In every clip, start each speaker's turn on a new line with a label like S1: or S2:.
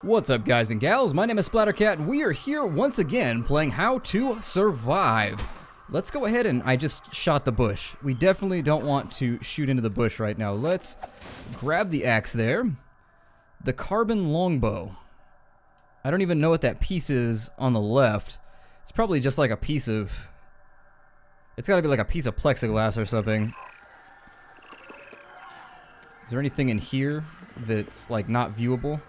S1: What's up, guys and gals? My name is Splattercat, and we are here once again playing How to Survive. Let's go ahead and I just shot the bush. We definitely don't want to shoot into the bush right now. Let's grab the axe there. The carbon longbow. I don't even know what that piece is on the left. It's probably just like a piece of... It's gotta be like a piece of plexiglass or something. Is there anything in here that's like not viewable?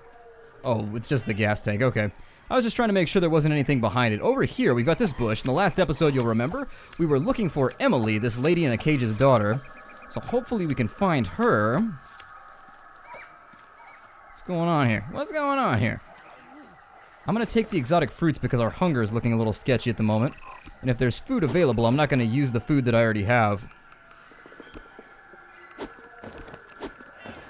S1: Oh, it's just the gas tank. Okay. I was just trying to make sure there wasn't anything behind it. Over here, we've got this bush. In the last episode, you'll remember, we were looking for Emily, this lady in a cage's daughter. So hopefully we can find her. What's going on here? What's going on here? I'm going to take the exotic fruits because our hunger is looking a little sketchy at the moment. And if there's food available, I'm not going to use the food that I already have.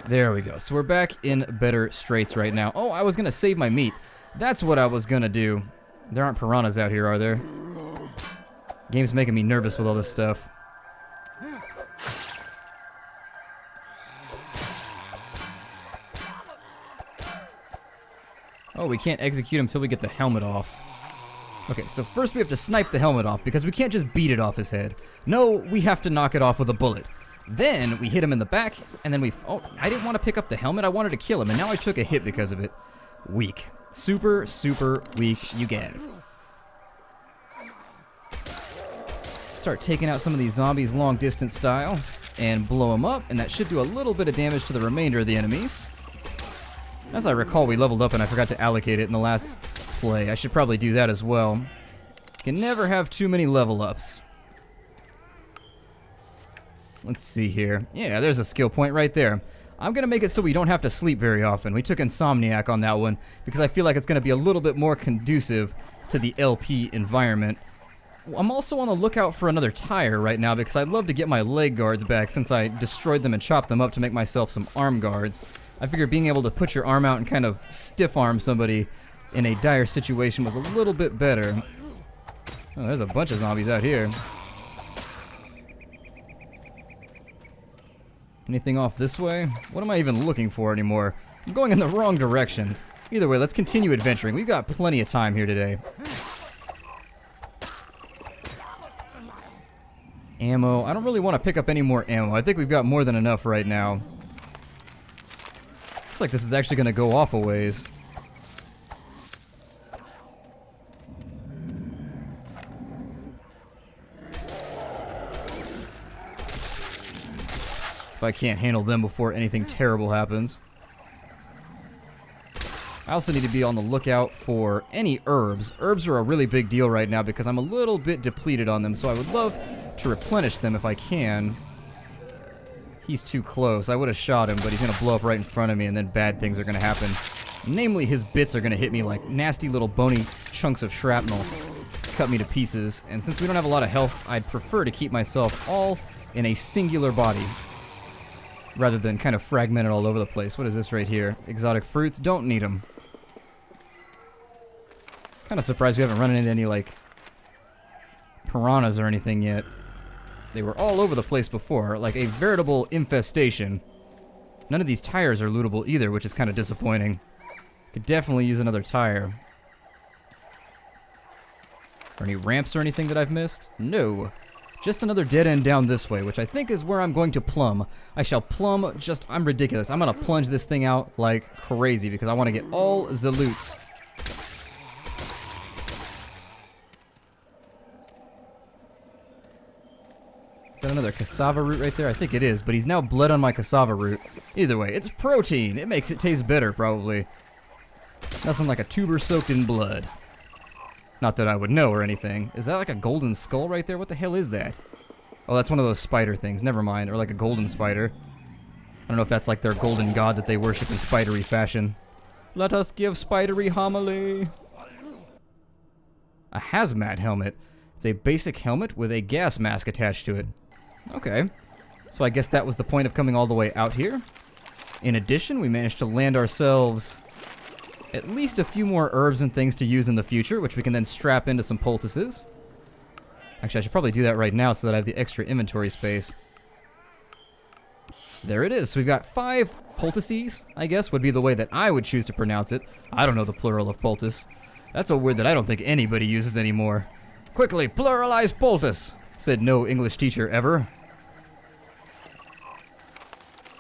S1: There we go. So we're back in better straits right now. Oh, I was going to save my meat. That's what I was going to do. There aren't piranhas out here, are there? Game's making me nervous with all this stuff. Oh, we can't execute him until we get the helmet off. Okay, so first we have to snipe the helmet off because we can't just beat it off his head. No, we have to knock it off with a bullet. Then we hit him in the back, and then oh, I didn't want to pick up the helmet, I wanted to kill him, and now I took a hit because of it. Weak. Super, super weak, you guys. Start taking out some of these zombies long distance style, and blow them up, and that should do a little bit of damage to the remainder of the enemies. As I recall, we leveled up and I forgot to allocate it in the last play. I should probably do that as well. Can never have too many level ups. Let's see here. Yeah, there's a skill point right there. I'm going to make it so we don't have to sleep very often. We took Insomniac on that one because I feel like it's going to be a little bit more conducive to the LP environment. I'm also on the lookout for another tire right now because I'd love to get my leg guards back since I destroyed them and chopped them up to make myself some arm guards. I figured being able to put your arm out and kind of stiff arm somebody in a dire situation was a little bit better. Oh, there's a bunch of zombies out here. Anything off this way? What am I even looking for anymore? I'm going in the wrong direction. Either way, let's continue adventuring. We've got plenty of time here today. Ammo. I don't really want to pick up any more ammo. I think we've got more than enough right now. Looks like this is actually going to go off a ways. If I can't handle them before anything terrible happens. I also need to be on the lookout for any herbs. Herbs are a really big deal right now because I'm a little bit depleted on them, so I would love to replenish them if I can. He's too close. I would have shot him, but he's going to blow up right in front of me, and then bad things are going to happen. Namely, his bits are going to hit me like nasty little bony chunks of shrapnel. Cut me to pieces, and since we don't have a lot of health, I'd prefer to keep myself all in a singular body, rather than kind of fragmented all over the place. What is this right here? Exotic fruits? Don't need them. Kind of surprised we haven't run into any, like, piranhas or anything yet. They were all over the place before, like a veritable infestation. None of these tires are lootable either, which is kind of disappointing. Could definitely use another tire. Are any ramps or anything that I've missed? No. Just another dead end down this way, which I think is where I'm going to plumb. I shall plumb just... I'm ridiculous. I'm going to plunge this thing out like crazy because I want to get all the loots. Is that another cassava root right there? I think it is, but he's now bled on my cassava root. Either way, it's protein. It makes it taste better, probably. Nothing like a tuber soaked in blood. Not that I would know or anything. Is that like a golden skull right there? What the hell is that? Oh, that's one of those spider things. Never mind. Or like a golden spider. I don't know if that's like their golden god that they worship in spidery fashion. Let us give spidery homily. A hazmat helmet. It's a basic helmet with a gas mask attached to it. Okay. So I guess that was the point of coming all the way out here. In addition, we managed to land ourselves at least a few more herbs and things to use in the future, which we can then strap into some poultices. Actually, I should probably do that right now so that I have the extra inventory space. There it is. So we've got 5 poultices, I guess, would be the way that I would choose to pronounce it. I don't know the plural of poultice. That's a word that I don't think anybody uses anymore. Quickly, pluralize poultice, said no English teacher ever.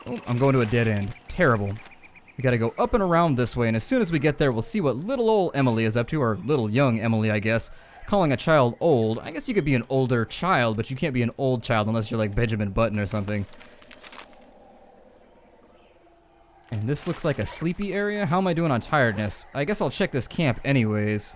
S1: Oh, I'm going to a dead end. Terrible. We gotta go up and around this way, and as soon as we get there, we'll see what little old Emily is up to, or little young Emily, I guess. Calling a child old. I guess you could be an older child, but you can't be an old child unless you're like Benjamin Button or something. And this looks like a sleepy area. How am I doing on tiredness? I guess I'll check this camp anyways.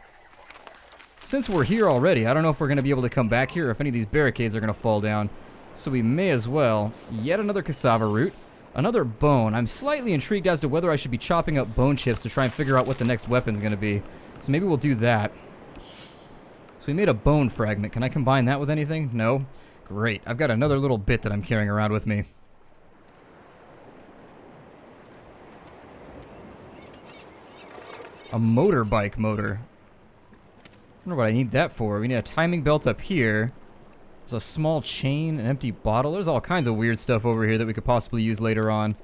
S1: Since we're here already, I don't know if we're going to be able to come back here or if any of these barricades are going to fall down. So we may as well. Yet another cassava root. Another bone. I'm slightly intrigued as to whether I should be chopping up bone chips to try and figure out what the next weapon's going to be. So maybe we'll do that. So we made a bone fragment. Can I combine that with anything? No? Great. I've got another little bit that I'm carrying around with me. A motorbike motor. I wonder what I need that for. We need a timing belt up here. There's a small chain, an empty bottle. There's all kinds of weird stuff over here that we could possibly use later on.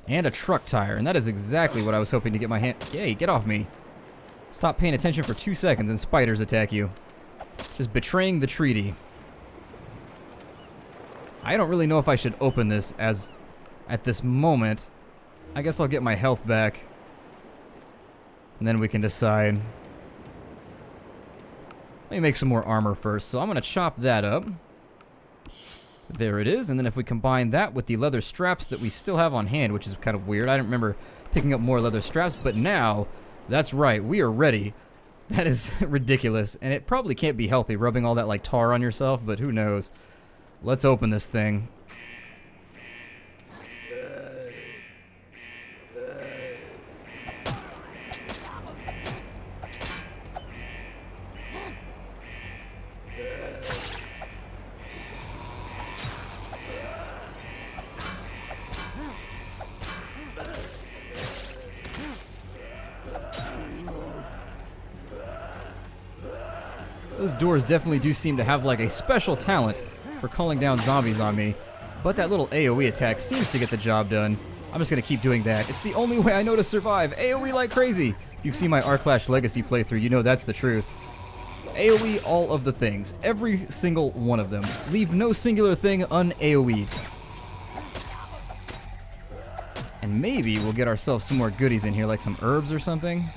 S1: And a truck tire, and that is exactly what I was hoping to get my hand... Hey, get off me. Stop paying attention for 2 seconds and spiders attack you. Just betraying the treaty. I don't really know if I should open this as... At this moment. I guess I'll get my health back. And then we can decide. Let me make some more armor first. So I'm going to chop that up. There it is. And then if we combine that with the leather straps that we still have on hand, which is kind of weird. I don't remember picking up more leather straps, but now, that's right, we are ready. That is ridiculous. And it probably can't be healthy, rubbing all that like tar on yourself, but who knows. Let's open this thing. Those doors definitely do seem to have like a special talent for calling down zombies on me, but that little AoE attack seems to get the job done. I'm just gonna keep doing that. It's the only way I know to survive. AoE like crazy. If you've seen my Arclash Legacy playthrough, you know that's the truth. AoE all of the things. Every single one of them. Leave no singular thing un-AoE'd. And maybe we'll get ourselves some more goodies in here, like some herbs or something.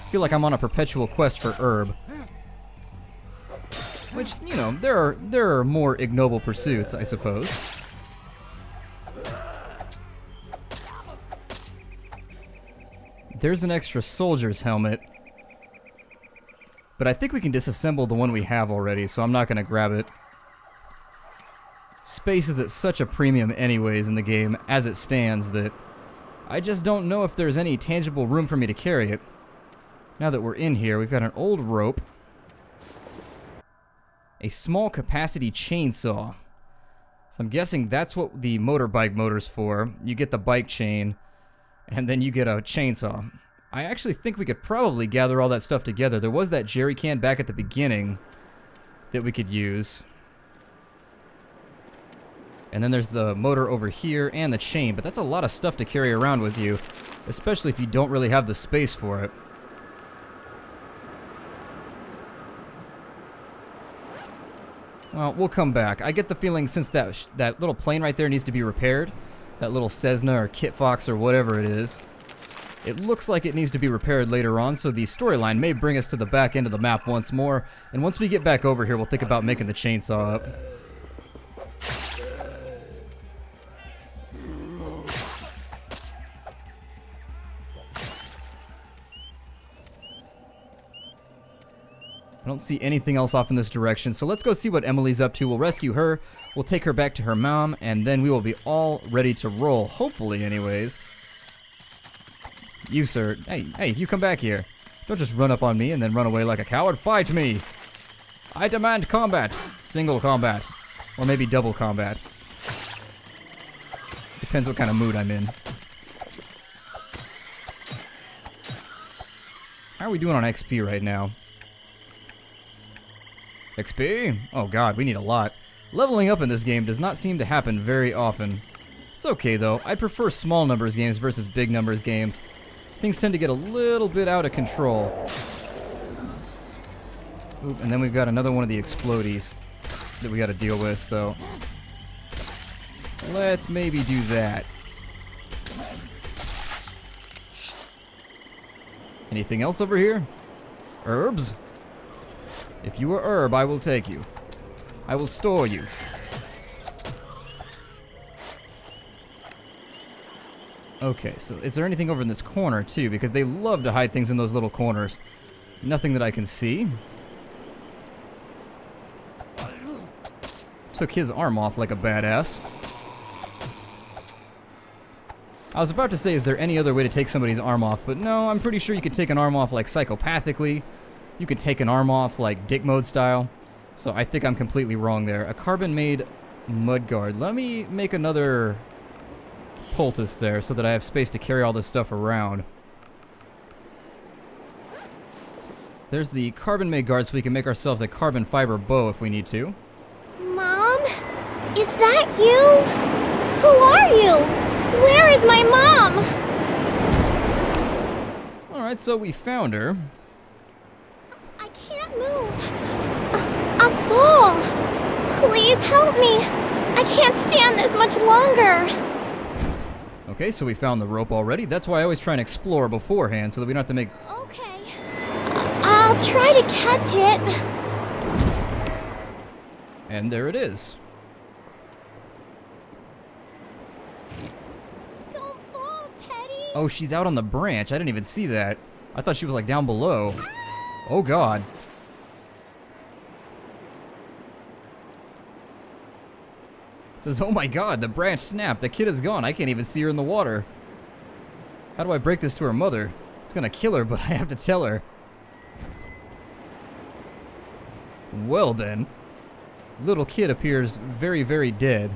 S1: I feel like I'm on a perpetual quest for herb. Which, you know, there are more ignoble pursuits, I suppose. There's an extra soldier's helmet. But I think we can disassemble the one we have already, so I'm not going to grab it. Space is at such a premium anyways in the game, as it stands, that I just don't know if there's any tangible room for me to carry it. Now that we're in here, we've got an old rope. A small capacity chainsaw. So I'm guessing that's what the motorbike motor's for. You get the bike chain, and then you get a chainsaw. I actually think we could probably gather all that stuff together. There was that jerry can back at the beginning that we could use. And then there's the motor over here and the chain, but that's a lot of stuff to carry around with you, especially if you don't really have the space for it. Well, we'll come back. I get the feeling since that little plane right there needs to be repaired, that little Cessna or Kit Fox or whatever it is, it looks like it needs to be repaired later on, so the storyline may bring us to the back end of the map once more, and once we get back over here, we'll think about making the chainsaw up. I don't see anything else off in this direction, so let's go see what Emily's up to. We'll rescue her, we'll take her back to her mom, and then we will be all ready to roll, hopefully anyways. You, sir, hey, you come back here. Don't just run up on me and then run away like a coward. Fight me! I demand combat! Single combat. Or maybe double combat. Depends what kind of mood I'm in. How are we doing on XP right now? XP? Oh god, we need a lot. Leveling up in this game does not seem to happen very often. It's okay though. I prefer small numbers games versus big numbers games. Things tend to get a little bit out of control. Oop, and then we've got another one of the explodies that we got to deal with, so let's maybe do that. Anything else over here? Herbs? If you are herb, I will take you. I will store you. Okay, so is there anything over in this corner too? Because they love to hide things in those little corners. Nothing that I can see. Took his arm off like a badass. I was about to say, is there any other way to take somebody's arm off? But no, I'm pretty sure you could take an arm off like psychopathically. You could take an arm off like dick mode style. So I think I'm completely wrong there. A carbon-made mudguard. Let me make another poultice there so that I have space to carry all this stuff around. So there's the carbon-made guard so we can make ourselves a carbon fiber bow if we need to.
S2: Mom? Is that you? Who are you? Where is my mom?
S1: Alright, so we found her.
S2: I can't move. I'll fall. Please help me. I can't stand this much longer.
S1: Okay, so we found the rope already. That's why I always try and explore beforehand so that we don't have to make...
S2: Okay. I'll try to catch it.
S1: And there it is.
S2: Don't fall, Teddy.
S1: Oh, she's out on the branch. I didn't even see that. I thought she was like down below. Oh god. It says, oh my god, the branch snapped. The kid is gone. I can't even see her in the water. How do I break this to her mother? It's gonna kill her, but I have to tell her. Well then. Little kid appears very, very dead.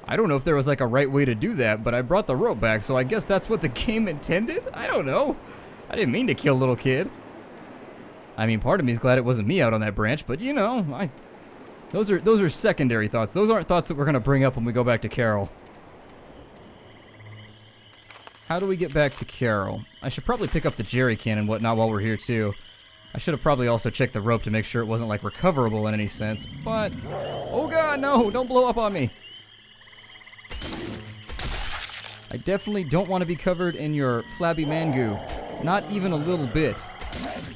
S1: I don't know if there was like a right way to do that, but I brought the rope back, so I guess that's what the game intended? I don't know. I didn't mean to kill little kid. I mean, part of me is glad it wasn't me out on that branch, but you know, those are secondary thoughts. Those aren't thoughts that we're gonna bring up when we go back to Carol. How do we get back to Carol? I should probably pick up the jerry can and whatnot while we're here too. I should have probably also checked the rope to make sure it wasn't like recoverable in any sense, but... Oh god, no! Don't blow up on me! I definitely don't want to be covered in your flabby man goo. Not even a little bit.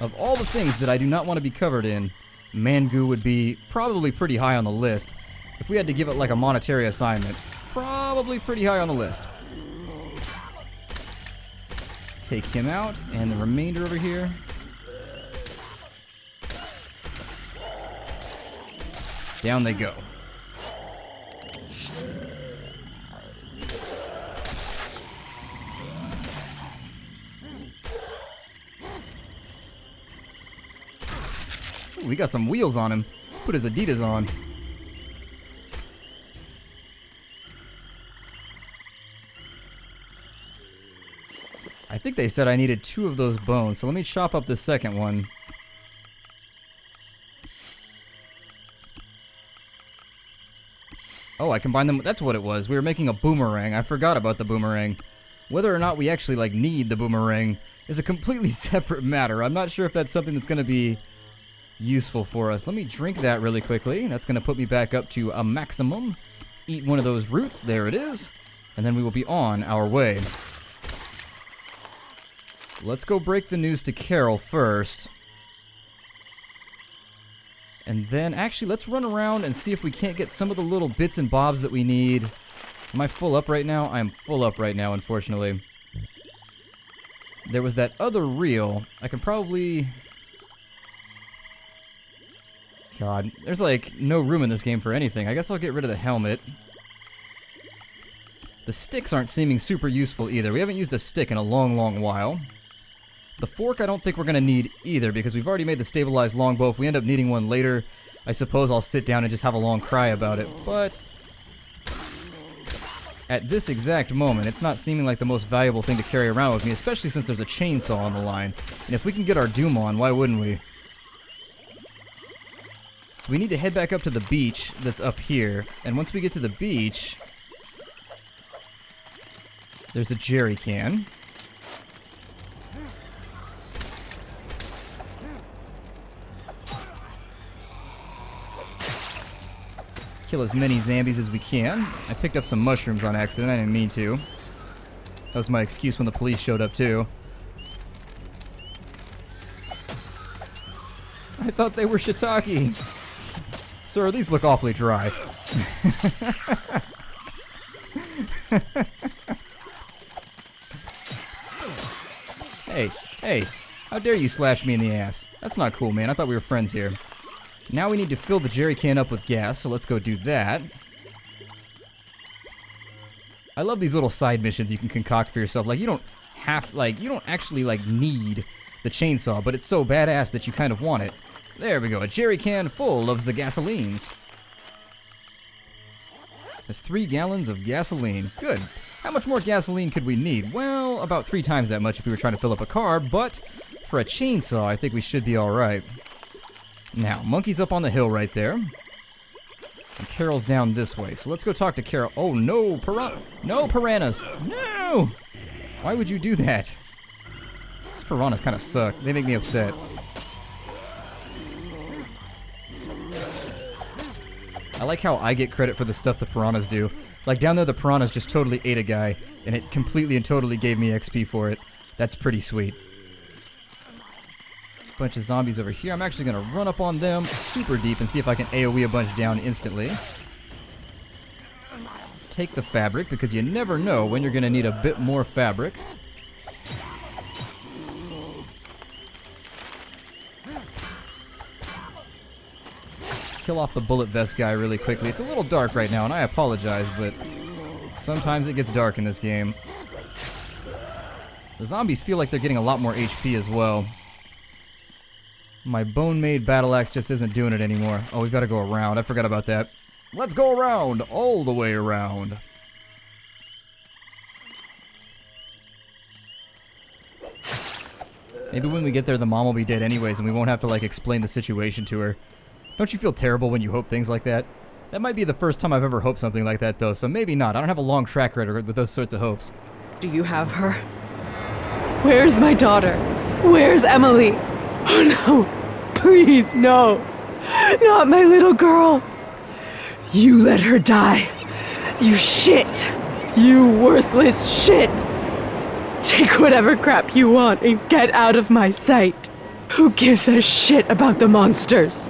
S1: Of all the things that I do not want to be covered in, man goo would be probably pretty high on the list. If we had to give it like a monetary assignment, probably pretty high on the list. Take him out, and the remainder over here. Down they go. Ooh, we got some wheels on him. Put his Adidas on. I think they said I needed 2 of those bones, so let me chop up the second one. Oh, I combined them. That's what it was. We were making a boomerang. I forgot about the boomerang. Whether or not we actually, like, need the boomerang is a completely separate matter. I'm not sure if that's something that's going to be useful for us. Let me drink that really quickly. That's going to put me back up to a maximum. Eat one of those roots. There it is. And then we will be on our way. Let's go break the news to Carol first. And then, actually, let's run around and see if we can't get some of the little bits and bobs that we need. Am I full up right now? I am full up right now, unfortunately. There was that other reel. I can probably... God, there's like no room in this game for anything. I guess I'll get rid of the helmet. The sticks aren't seeming super useful either. We haven't used a stick in a long, long while. The fork I don't think we're going to need either because we've already made the stabilized longbow. If we end up needing one later, I suppose I'll sit down and just have a long cry about it. But at this exact moment, it's not seeming like the most valuable thing to carry around with me, especially since there's a chainsaw on the line. And if we can get our doom on, why wouldn't we? So we need to head back up to the beach that's up here. And once we get to the beach, There's a jerry can. Kill as many zombies as we can. I picked up some mushrooms on accident. I didn't mean to. That was my excuse when the police showed up, too. I thought they were shiitake. Sir, these look awfully dry. Hey, how dare you slash me in the ass? That's not cool, man. I thought we were friends here. Now we need to fill the jerry can up with gas, so let's go do that. I love these little side missions you can concoct for yourself. Like, you don't actually, need the chainsaw, but it's so badass that you kind of want it. There we go, a jerry can full of the gasolines. There's 3 gallons of gasoline. Good. How much more gasoline could we need? Well, about 3 times that much if we were trying to fill up a car, but for a chainsaw, I think we should be alright. Now, Monkey's up on the hill right there. And Carol's down this way, so let's go talk to Carol. Oh no, no piranhas! No! Why would you do that? These piranhas kind of suck. They make me upset. I like how I get credit for the stuff the piranhas do. Like down there, the piranhas just totally ate a guy, and it completely and totally gave me XP for it. That's pretty sweet. Bunch of zombies over here. I'm actually gonna run up on them super deep and see if I can AoE a bunch down instantly. Take the fabric, because you never know when you're gonna need a bit more fabric. Kill off the bullet vest guy really quickly. It's a little dark right now, and I apologize, but sometimes it gets dark in this game. The zombies feel like they're getting a lot more HP as well. My bone-made battle axe just isn't doing it anymore. Oh, we've got to go around. I forgot about that. Let's go around, all the way around. Maybe when we get there, the mom will be dead anyways, and we won't have to, explain the situation to her. Don't you feel terrible when you hope things like that? That might be the first time I've ever hoped something like that, though, so maybe not. I don't have a long track record with those sorts of hopes.
S3: Do you have her? Where's my daughter? Where's Emily? Oh no! Please, no! Not my little girl! You let her die! You shit! You worthless shit! Take whatever crap you want and get out of my sight! Who gives a shit about the monsters?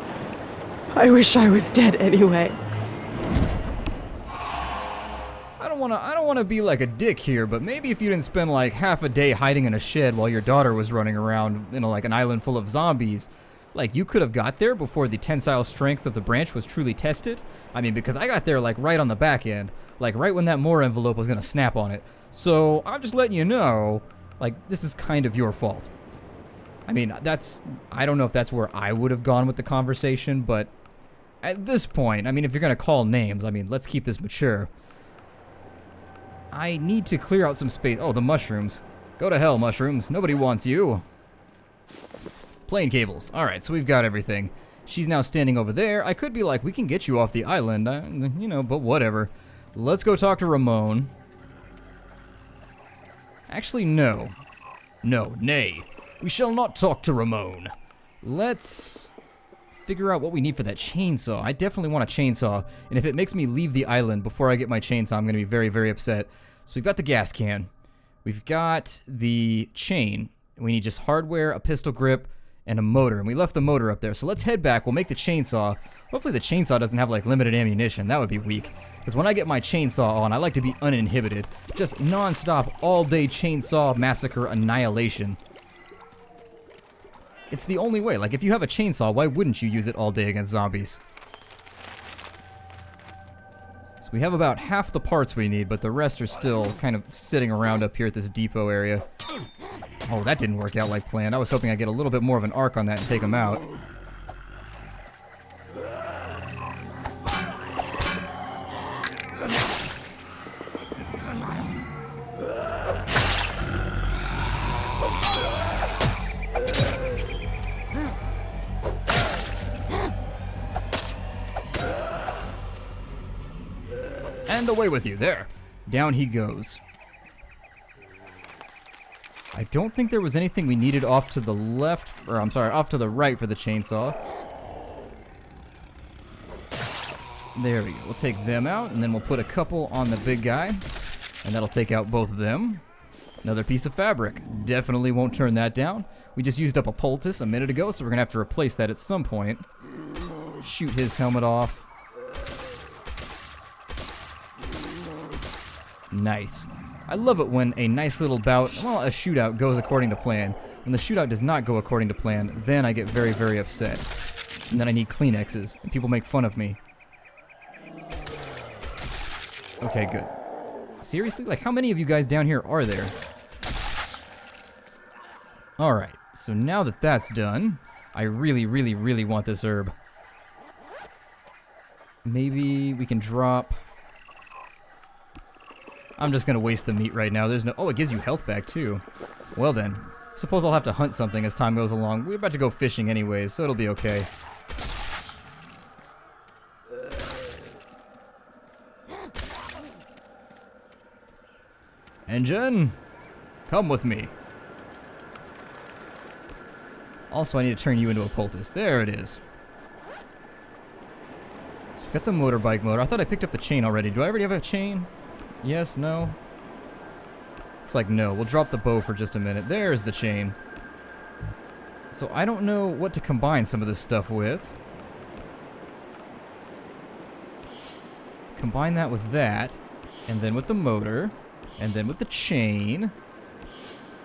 S3: I wish I was dead anyway.
S1: I don't wanna be like a dick here, but maybe if you didn't spend like half a day hiding in a shed while your daughter was running around, like an island full of zombies, like you could have got there before the tensile strength of the branch was truly tested. I mean, because I got there like right on the back end, like right when that more envelope was gonna snap on it. So I'm just letting you know, like this is kind of your fault. I mean, I don't know if that's where I would have gone with the conversation, but at this point, I mean, if you're gonna call names, I mean, let's keep this mature. I need to clear out some space. Oh, the mushrooms. Go to hell, mushrooms. Nobody wants you. Plane cables. Alright, so we've got everything. She's now standing over there. I could be like, we can get you off the island, but whatever. Let's go talk to Ramon. Actually, no. No, nay. We shall not talk to Ramon. Let's figure out what we need for that chainsaw. I definitely want a chainsaw, and if it makes me leave the island before I get my chainsaw, I'm going to be very, very upset. So we've got the gas can. We've got the chain. We need just hardware, a pistol grip, and a motor, and we left the motor up there. So let's head back. We'll make the chainsaw. Hopefully the chainsaw doesn't have, limited ammunition. That would be weak. Because when I get my chainsaw on, I like to be uninhibited. Just non-stop, all-day chainsaw massacre annihilation. It's the only way. Like, if you have a chainsaw, why wouldn't you use it all day against zombies? So we have about half the parts we need, but the rest are still kind of sitting around up here at this depot area. Oh, that didn't work out like planned. I was hoping I'd get a little bit more of an arc on that and take them out. And away with you. There. Down he goes. I don't think there was anything we needed off to the left, or I'm sorry, off to the right for the chainsaw. There we go. We'll take them out, and then we'll put a couple on the big guy, and that'll take out both of them. Another piece of fabric. Definitely won't turn that down. We just used up a poultice a minute ago, so we're going to have to replace that at some point. Shoot his helmet off. Nice. I love it when a nice little bout, well, a shootout goes according to plan. When the shootout does not go according to plan, then I get very, very upset. And then I need Kleenexes, and people make fun of me. Okay, good. Seriously? Like, how many of you guys down here are there? Alright, so now that that's done, I really, really, really want this herb. Maybe we can drop... I'm just gonna waste the meat right now. There's no... Oh, it gives you health back, too. Well then, suppose I'll have to hunt something as time goes along. We're about to go fishing anyways, so it'll be okay. Engine, come with me. Also, I need to turn you into a poultice. There it is. So we've got the motorbike motor. I thought I picked up the chain already. Do I already have a chain? Yes, no? Looks like no. We'll drop the bow for just a minute. There's the chain. So I don't know what to combine some of this stuff with. Combine that with that, and then with the motor, and then with the chain.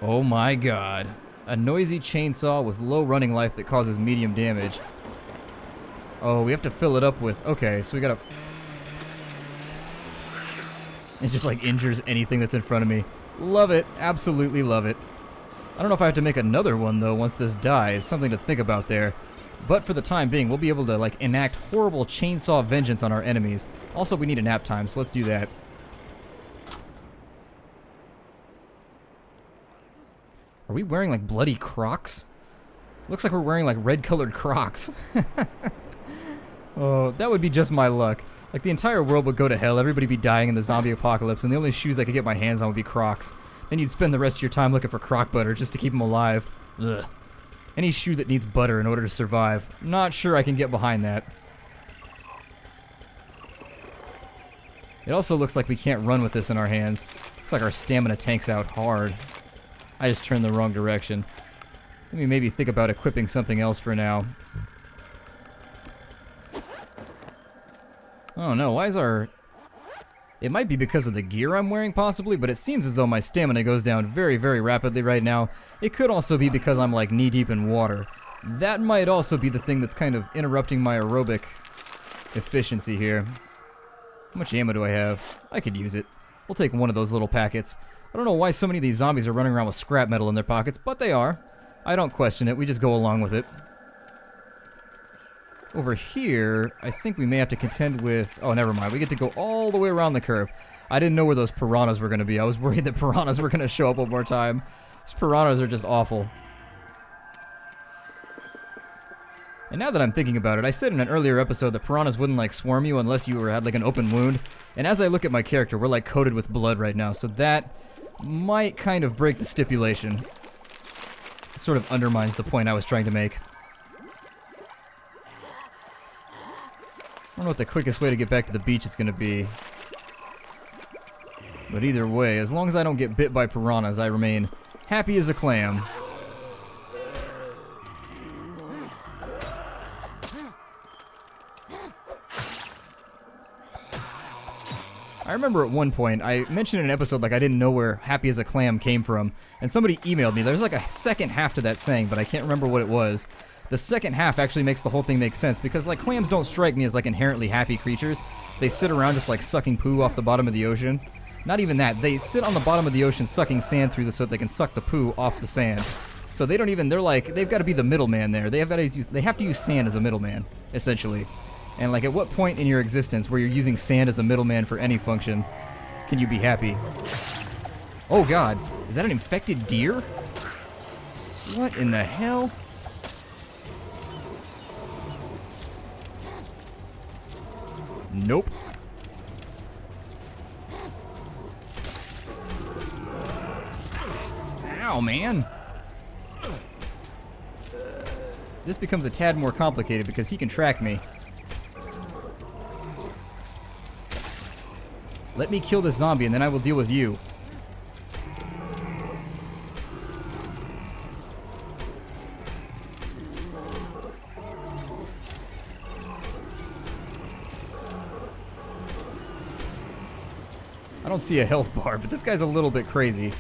S1: Oh my god. A noisy chainsaw with low running life that causes medium damage. Oh, we have to fill it up with... Okay, so we gotta... It just like injures anything that's in front of me. Love it. Absolutely love it. I don't know if I have to make another one though once this dies. Something to think about there. But for the time being, we'll be able to like enact horrible chainsaw vengeance on our enemies. Also, we need a nap time, so let's do that. Are we wearing like bloody Crocs? Looks like we're wearing like red colored Crocs. Oh, that would be just my luck. Like, the entire world would go to hell, everybody be dying in the zombie apocalypse, and the only shoes I could get my hands on would be Crocs. Then you'd spend the rest of your time looking for croc butter just to keep them alive. Ugh. Any shoe that needs butter in order to survive. Not sure I can get behind that. It also looks like we can't run with this in our hands. Looks like our stamina tanks out hard. I just turned the wrong direction. Let me maybe think about equipping something else for now. Oh no, why is our... It might be because of the gear I'm wearing possibly, but it seems as though my stamina goes down very, very rapidly right now. It could also be because I'm like knee-deep in water. That might also be the thing that's kind of interrupting my aerobic efficiency here. How much ammo do I have? I could use it. We'll take one of those little packets. I don't know why so many of these zombies are running around with scrap metal in their pockets, but they are. I don't question it, we just go along with it. Over here, I think we may have to contend with... Oh, never mind. We get to go all the way around the curve. I didn't know where those piranhas were going to be. I was worried that piranhas were going to show up one more time. These piranhas are just awful. And now that I'm thinking about it, I said in an earlier episode that piranhas wouldn't, like, swarm you unless you had, like, an open wound. And as I look at my character, we're, like, coated with blood right now. So that might kind of break the stipulation. It sort of undermines the point I was trying to make. I don't know what the quickest way to get back to the beach is going to be. But either way, as long as I don't get bit by piranhas, I remain happy as a clam. I remember at one point, I mentioned in an episode like I didn't know where happy as a clam came from, and somebody emailed me. There's like a second half to that saying, but I can't remember what it was. The second half actually makes the whole thing make sense, because like clams don't strike me as like inherently happy creatures. They sit around just like sucking poo off the bottom of the ocean. Not even that, they sit on the bottom of the ocean sucking sand through so that they can suck the poo off the sand. So they don't even, they're like, they've got to be the middleman there. They have to use sand as a middleman, essentially. And like at what point in your existence where you're using sand as a middleman for any function can you be happy? Oh god, is that an infected deer? What in the hell? Nope. Ow. Ow, man. This becomes a tad more complicated because he can track me. Let me kill this zombie and then I will deal with you. I don't see a health bar, but this guy's a little bit crazy.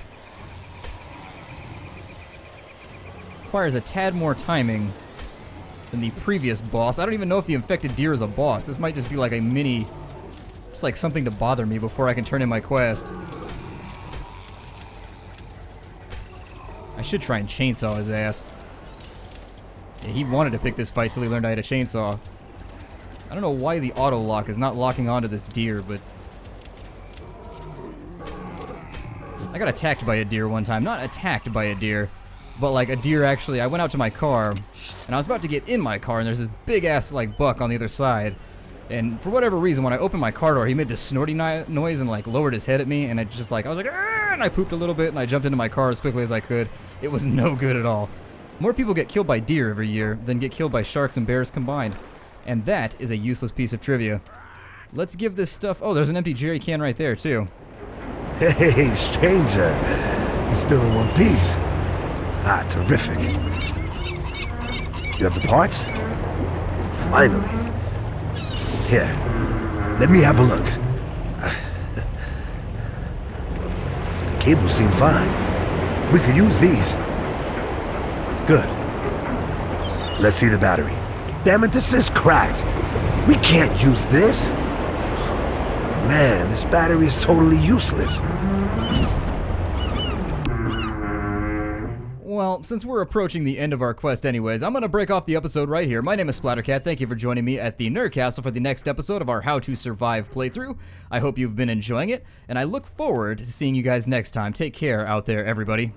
S1: Requires a tad more timing than the previous boss. I don't even know if the infected deer is a boss. This might just be like a mini, just like something to bother me before I can turn in my quest. I should try and chainsaw his ass. Yeah, he wanted to pick this fight till he learned I had a chainsaw. I don't know why the auto lock is not locking onto this deer, but I got attacked by a deer one time. Not attacked by a deer, but like a deer actually. I went out to my car, and I was about to get in my car, and there's this big ass like buck on the other side. And for whatever reason, when I opened my car door, he made this snorty noise and like lowered his head at me, and I just like, I was like, ah! And I pooped a little bit, and I jumped into my car as quickly as I could. It was no good at all. More people get killed by deer every year than get killed by sharks and bears combined. And that is a useless piece of trivia. Let's give this stuff... Oh, there's an empty jerry can right there, too.
S4: Hey, stranger. You're still in one piece. Ah, terrific. You have the parts? Finally. Here, let me have a look. The cables seem fine. We could use these. Good. Let's see the battery. Damn it, this is cracked. We can't use this. Man, this battery is totally useless.
S1: Well, since we're approaching the end of our quest anyways, I'm going to break off the episode right here. My name is Splattercat. Thank you for joining me at the Nerd Castle for the next episode of our How to Survive playthrough. I hope you've been enjoying it, and I look forward to seeing you guys next time. Take care out there, everybody.